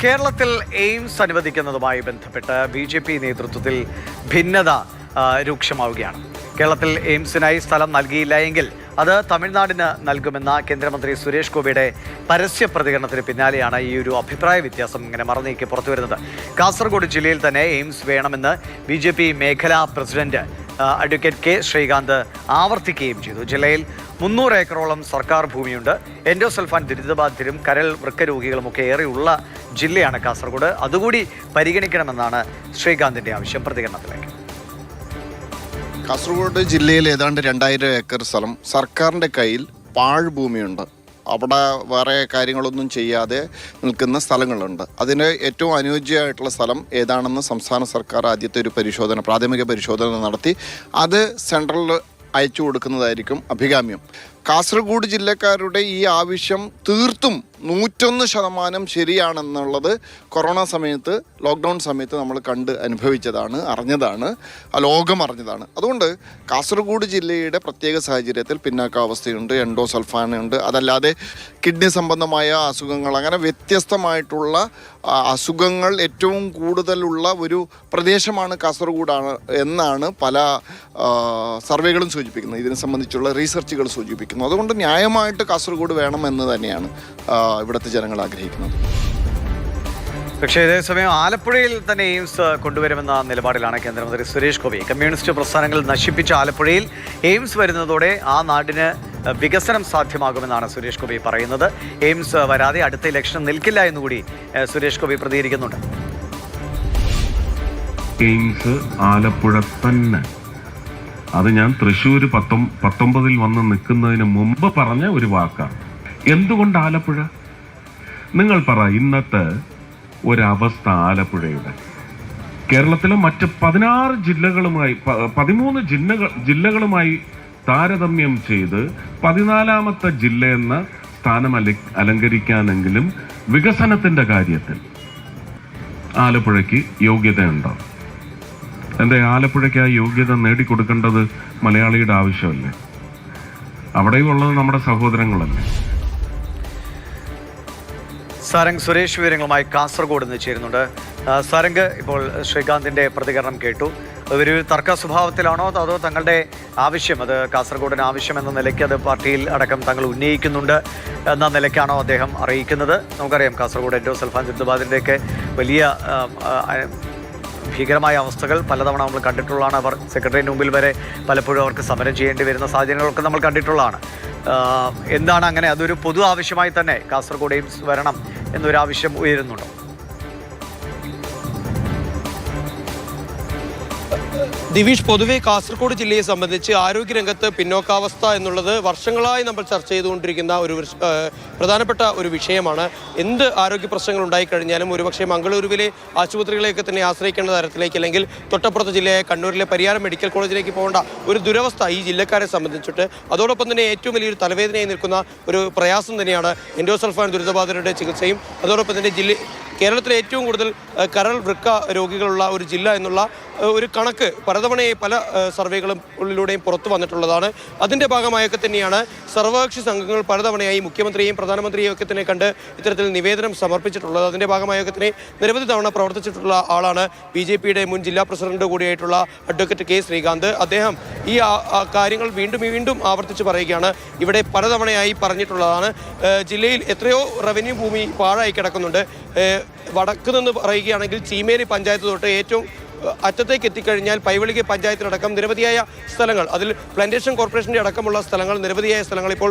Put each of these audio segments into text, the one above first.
കേരളത്തിൽ എയിംസ് അനുവദിക്കുന്നതുമായി ബന്ധപ്പെട്ട് ബി.ജെ.പി. നേതൃത്വത്തിൽ ഭിന്നത രൂക്ഷമാവുകയാണ്. കേരളത്തിൽ എയിംസിനായി സ്ഥലം നൽകിയില്ല എങ്കിൽ അത് തമിഴ്നാടിന് നൽകുമെന്ന കേന്ദ്രമന്ത്രി സുരേഷ് ഗോപിയുടെ പരസ്യ പ്രതികരണത്തിന് പിന്നാലെയാണ് ഈ ഒരു അഭിപ്രായ വ്യത്യാസം ഇങ്ങനെ മറന്നേക്ക് പുറത്തു വരുന്നത്. കാസർഗോഡ് ജില്ലയിൽ തന്നെ എയിംസ് വേണമെന്ന് ബി.ജെ.പി. മേഖലാ പ്രസിഡന്റ് അഡ്വക്കേറ്റ് കെ ശ്രീകാന്ത് ആവർത്തിക്കുകയും ചെയ്തു. ജില്ലയിൽ 300 ഏക്കറോളം സർക്കാർ ഭൂമിയുണ്ട്. എൻഡോസൾഫാൻ ദുരിതബാധിതരും കരൾ വൃക്ക രോഗികളുമൊക്കെ ഏറെയുള്ള ജില്ലയാണ് കാസർഗോഡ്. അതുകൂടി പരിഗണിക്കണമെന്നാണ് ശ്രീകാന്തിന്റെ ആവശ്യം. പ്രതികരണത്തിലേക്ക്. കാസർഗോഡ് ജില്ലയിൽ ഏതാണ്ട് 2000 ഏക്കർ സ്ഥലം സർക്കാരിൻ്റെ കയ്യിൽ പാഴ്ഭൂമിയുണ്ട്. അവിടെ വേറെ കാര്യങ്ങളൊന്നും ചെയ്യാതെ നിൽക്കുന്ന സ്ഥലങ്ങളുണ്ട്. അതിന് ഏറ്റവും അനുയോജ്യമായിട്ടുള്ള സ്ഥലം ഏതാണെന്ന് സംസ്ഥാന സർക്കാർ ആദ്യത്തെ ഒരു പ്രാഥമിക പരിശോധന നടത്തി അത് സെൻട്രലിൽ അയച്ചു കൊടുക്കുന്നതായിരിക്കും അഭികാമ്യം. കാസർഗോഡ് ജില്ലക്കാരുടെ ഈ ആവശ്യം തീർത്തും 101% ശരിയാണെന്നുള്ളത് കൊറോണ സമയത്ത്, ലോക്ക്ഡൗൺ സമയത്ത് നമ്മൾ അനുഭവിച്ചതാണ്, അറിഞ്ഞതാണ്, ലോകം അറിഞ്ഞതാണ്. അതുകൊണ്ട് കാസർഗോഡ് ജില്ലയുടെ പ്രത്യേക സാഹചര്യത്തിൽ പിന്നാക്കാവസ്ഥയുണ്ട്, എൻഡോസൾഫാനുണ്ട്, അതല്ലാതെ കിഡ്നി സംബന്ധമായ അസുഖങ്ങൾ, അങ്ങനെ വ്യത്യസ്തമായിട്ടുള്ള അസുഖങ്ങൾ ഏറ്റവും കൂടുതലുള്ള ഒരു പ്രദേശമാണ് കാസർഗോഡാണ് എന്നാണ് പല സർവേകളും സൂചിപ്പിക്കുന്നത്, ഇതിനെ സംബന്ധിച്ചുള്ള റീസർച്ചുകൾ സൂചിപ്പിക്കുന്നത്. അതുകൊണ്ട് ന്യായമായിട്ട് കാസർഗോഡ് വേണമെന്ന് തന്നെയാണ് ഇവിടുത്തെ ജനങ്ങൾ ആഗ്രഹിക്കുന്നത്. പക്ഷേ ഇതേസമയം ആലപ്പുഴയിൽ തന്നെ എയിംസ് കൊണ്ടുവരുമെന്ന നിലപാടിലാണ് കേന്ദ്രമന്ത്രി സുരേഷ് ഗോപി. കമ്മ്യൂണിസ്റ്റ് പ്രസ്ഥാനങ്ങൾ നശിപ്പിച്ച ആലപ്പുഴയിൽ എയിംസ് വരുന്നതോടെ ആ നാടിന് വികസനം സാധ്യമാകുമെന്നാണ് സുരേഷ് ഗോപി പറയുന്നത്. എയിംസ് വരാതെ അടുത്ത ഇലക്ഷൻ നിൽക്കില്ല എന്നുകൂടി സുരേഷ് ഗോപി പ്രതികരിക്കുന്നുണ്ട്. എയിംസ് ആലപ്പുഴ തന്നെ, അത് ഞാൻ തൃശ്ശൂർ 19 വന്ന് നിൽക്കുന്നതിന് മുമ്പ് പറഞ്ഞ ഒരു വാക്കാണ്. എന്തുകൊണ്ട് ആലപ്പുഴ? നിങ്ങൾ പറ. ഇന്നത്തെ ഒരവസ്ഥ ആലപ്പുഴയുടെ കേരളത്തിലെ മറ്റ് 16 ജില്ലകളുമായി 13 ജില്ലകളുമായി താരതമ്യം ചെയ്ത് 14ാമത്തെ ജില്ലയെന്ന സ്ഥാനം അലങ്കരിക്കാനെങ്കിലും വികസനത്തിന്റെ കാര്യത്തിൽ ആലപ്പുഴയ്ക്ക് യോഗ്യതയുണ്ടോ? എൻ്റെ ആലപ്പുഴയ്ക്ക് ആ യോഗ്യത നേടിക്കൊടുക്കേണ്ടത് മലയാളിയുടെ ആവശ്യമല്ലേ? അവിടെയും ഉള്ളത് നമ്മുടെ സഹോദരങ്ങളല്ലേ? സാരംഗ് സുരേഷ് വിവരങ്ങളുമായി കാസർഗോഡ് നിന്ന് ചേരുന്നുണ്ട്. സാരംഗ്, ഇപ്പോൾ ശ്രീകാന്തിന്റെ പ്രതികരണം കേട്ടു. ഒരു തർക്ക സ്വഭാവത്തിലാണോ അതോ തങ്ങളുടെ ആവശ്യം, അത് കാസർഗോഡിന് ആവശ്യം എന്ന നിലയ്ക്ക് അത് പാർട്ടിയിൽ അടക്കം തങ്ങൾ ഉന്നയിക്കുന്നുണ്ട് എന്ന നിലയ്ക്കാണോ അദ്ദേഹം അറിയിക്കുന്നത്? നമുക്കറിയാം കാസർഗോഡ് എൻഡോസൾഫാൻ ദുരിതബാധിതരുടെയൊക്കെ വലിയ ഭീകരമായ അവസ്ഥകൾ പലതവണ നമ്മൾ കണ്ടിട്ടുള്ളതാണ്. അവർ സെക്രട്ടറിയേറ്റിന് മുമ്പിൽ വരെ പലപ്പോഴും അവർക്ക് സമരം ചെയ്യേണ്ടി വരുന്ന സാഹചര്യങ്ങളൊക്കെ നമ്മൾ കണ്ടിട്ടുള്ളതാണ്. എന്താണ് അങ്ങനെ അതൊരു പൊതു ആവശ്യമായി തന്നെ കാസർഗോഡ് എയിംസ് വരണം എന്നൊരാവശ്യം ഉയരുന്നുണ്ടോ? ദിവിഷ്, പൊതുവെ കാസർഗോഡ് ജില്ലയെ സംബന്ധിച്ച് ആരോഗ്യരംഗത്ത് പിന്നോക്കാവസ്ഥ എന്നുള്ളത് വർഷങ്ങളായി നമ്മൾ ചർച്ച ചെയ്തുകൊണ്ടിരിക്കുന്ന ഒരു പ്രധാനപ്പെട്ട ഒരു വിഷയമാണ്. എന്ത് ആരോഗ്യ പ്രശ്നങ്ങൾ ഉണ്ടായിക്കഴിഞ്ഞാലും ഒരുപക്ഷെ മംഗളൂരുവിലെ ആശുപത്രികളെയൊക്കെ തന്നെ ആശ്രയിക്കേണ്ട തരത്തിലേക്ക്, അല്ലെങ്കിൽ തൊട്ടപ്പുറത്തെ ജില്ലയായ കണ്ണൂരിലെ പരിയാരം മെഡിക്കൽ കോളേജിലേക്ക് പോകേണ്ട ഒരു ദുരവസ്ഥ ഈ ജില്ലക്കാരെ സംബന്ധിച്ചിട്ട്. അതോടൊപ്പം തന്നെ ഏറ്റവും വലിയൊരു തലവേദനയായി നിൽക്കുന്ന ഒരു പ്രയാസം തന്നെയാണ് എൻഡോസൾഫാൻ ദുരിതബാധിതരുടെ ചികിത്സയും. അതോടൊപ്പം തന്നെ കേരളത്തിലെ ഏറ്റവും കൂടുതൽ കരൾ വൃക്ക രോഗികളുള്ള ഒരു ജില്ല എന്നുള്ള ഒരു കണക്ക് പലതവണയായി പല സർവേകളിലൂടെയും പുറത്തു വന്നിട്ടുള്ളതാണ്. അതിൻ്റെ ഭാഗമായൊക്കെ തന്നെയാണ് സർവകക്ഷി സംഘങ്ങൾ പലതവണയായി മുഖ്യമന്ത്രിയെയും പ്രധാനമന്ത്രിയെയും ഒക്കെ തന്നെ കണ്ട് ഇത്തരത്തിൽ നിവേദനം സമർപ്പിച്ചിട്ടുള്ളത്. അതിൻ്റെ ഭാഗമായൊക്കെ തന്നെ നിരവധി തവണ പ്രവർത്തിച്ചിട്ടുള്ള ആളാണ് ബി.ജെ.പിയുടെ മുൻ ജില്ലാ പ്രസിഡന്റ് കൂടിയായിട്ടുള്ള അഡ്വക്കേറ്റ് കെ ശ്രീകാന്ത്. അദ്ദേഹം ഈ കാര്യങ്ങൾ വീണ്ടും ആവർത്തിച്ച് പറയുകയാണ്. ഇവിടെ പലതവണയായി പറഞ്ഞിട്ടുള്ളതാണ്. ജില്ലയിൽ എത്രയോ റവന്യൂ ഭൂമി പാഴായി കിടക്കുന്നുണ്ട്. വടക്ക് നിന്ന് പറയുകയാണെങ്കിൽ ചീമേനി പഞ്ചായത്ത് തൊട്ട് ഏറ്റവും അറ്റത്തേക്ക് എത്തിക്കഴിഞ്ഞാൽ പൈവളിക പഞ്ചായത്തിലടക്കം നിരവധിയായ സ്ഥലങ്ങൾ, അതിൽ പ്ലാന്റേഷൻ കോർപ്പറേഷൻ്റെ അടക്കമുള്ള സ്ഥലങ്ങൾ, നിരവധിയായ സ്ഥലങ്ങൾ ഇപ്പോൾ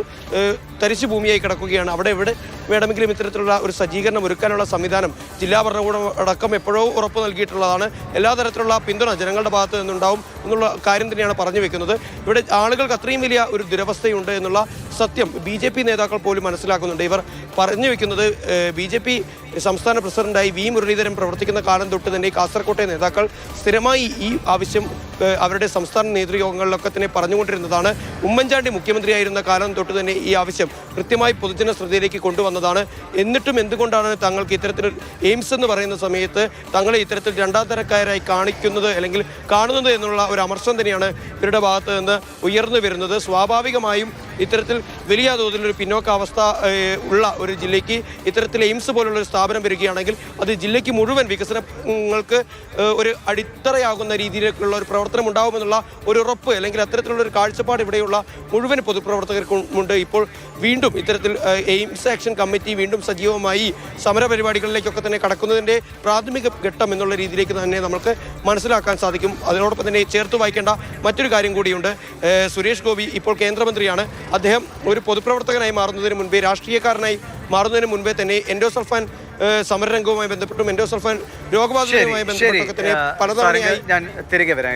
തരിശു ഭൂമിയായി കിടക്കുകയാണ്. അവിടെ എവിടെ വേണമെങ്കിലും ഇത്തരത്തിലുള്ള ഒരു സജ്ജീകരണം ഒരുക്കാനുള്ള സംവിധാനം ജില്ലാ ഭരണകൂടം അടക്കം എപ്പോഴോ ഉറപ്പ് നൽകിയിട്ടുള്ളതാണ്. എല്ലാ തരത്തിലുള്ള പിന്തുണ ജനങ്ങളുടെ ഭാഗത്ത് നിന്നുണ്ടാവും എന്നുള്ള കാര്യം തന്നെയാണ് പറഞ്ഞു വെക്കുന്നത്. ഇവിടെ ആളുകൾക്ക് അത്രയും വലിയ ഒരു ദുരവസ്ഥയുണ്ട് എന്നുള്ള സത്യം ബി.ജെ.പി. നേതാക്കൾ പോലും മനസ്സിലാക്കുന്നുണ്ട്. ഇവർ പറഞ്ഞു വെക്കുന്നത് ബി.ജെ.പി. സംസ്ഥാന പ്രസിഡന്റായി വി മുരളീധരൻ പ്രവർത്തിക്കുന്ന കാലം തൊട്ട് തന്നെ കാസർകോട്ടെ നേതാക്കൾ സ്ഥിരമായി ഈ ആവശ്യം അവരുടെ സംസ്ഥാന നേതൃയോഗങ്ങളിലൊക്കെ തന്നെ പറഞ്ഞുകൊണ്ടിരുന്നതാണ്. ഉമ്മൻചാണ്ടി മുഖ്യമന്ത്രിയായിരുന്ന കാലം തൊട്ട് തന്നെ ഈ ആവശ്യം കൃത്യമായി പൊതുജന ശ്രദ്ധയിലേക്ക് കൊണ്ടുവന്നതാണ്. എന്നിട്ടും എന്തുകൊണ്ടാണ് തങ്ങൾക്ക് ഇത്തരത്തിൽ എയിംസ് എന്ന് പറയുന്ന സമയത്ത് തങ്ങളെ ഇത്തരത്തിൽ രണ്ടാം തരക്കാരായി കാണിക്കുന്നത് അല്ലെങ്കിൽ കാണുന്നത് എന്നുള്ള ഒരു അമർഷം തന്നെയാണ് ഇവരുടെ ഭാഗത്ത് നിന്ന് ഉയർന്നു വരുന്നത്. സ്വാഭാവികമായും ഇത്തരത്തിൽ വലിയ തോതിലൊരു പിന്നോക്കാവസ്ഥ ഉള്ള ഒരു ജില്ലയ്ക്ക് ഇത്തരത്തിൽ എയിംസ് പോലുള്ള ഒരു സ്ഥാപനം വരികയാണെങ്കിൽ അത് ജില്ലയ്ക്ക് മുഴുവൻ വികസനങ്ങൾക്ക് ഒരു അടിത്തറയാകുന്ന രീതിയിലേക്കുള്ള ഒരു പ്രവർത്തനം ഉണ്ടാകുമെന്നുള്ള ഒരു ഉറപ്പ് അല്ലെങ്കിൽ അത്തരത്തിലുള്ള ഒരു കാഴ്ചപ്പാട് ഇവിടെയുള്ള മുഴുവൻ പൊതുപ്രവർത്തകർക്കുമുണ്ട്. ഇപ്പോൾ വീണ്ടും ഇത്തരത്തിൽ എയിംസ് ആക്ഷൻ കമ്മിറ്റി വീണ്ടും സജീവമായി സമരപരിപാടികളിലേക്കൊക്കെ തന്നെ കടക്കുന്നതിൻ്റെ പ്രാഥമിക ഘട്ടം എന്നുള്ള രീതിയിലേക്ക് തന്നെ നമുക്ക് മനസ്സിലാക്കാൻ സാധിക്കും. അതിനോടൊപ്പം തന്നെ ചേർത്ത് വായിക്കേണ്ട മറ്റൊരു കാര്യം കൂടിയുണ്ട്. സുരേഷ് ഗോപി ഇപ്പോൾ കേന്ദ്രമന്ത്രിയാണ്. അദ്ദേഹം ഒരു പൊതുപ്രവർത്തകനായി മാറുന്നതിന് മുൻപേ, രാഷ്ട്രീയക്കാരനായി മാറുന്നതിന് മുൻപേ തന്നെ എൻഡോസൾഫാൻ സമരരംഗവുമായി ബന്ധപ്പെട്ടും എൻഡോസൾഫാൻ രോഗബാധിതവുമായി ബന്ധപ്പെട്ടൊക്കെ തന്നെ പലതവണയായി ഞാൻ തിരികെ വരാം.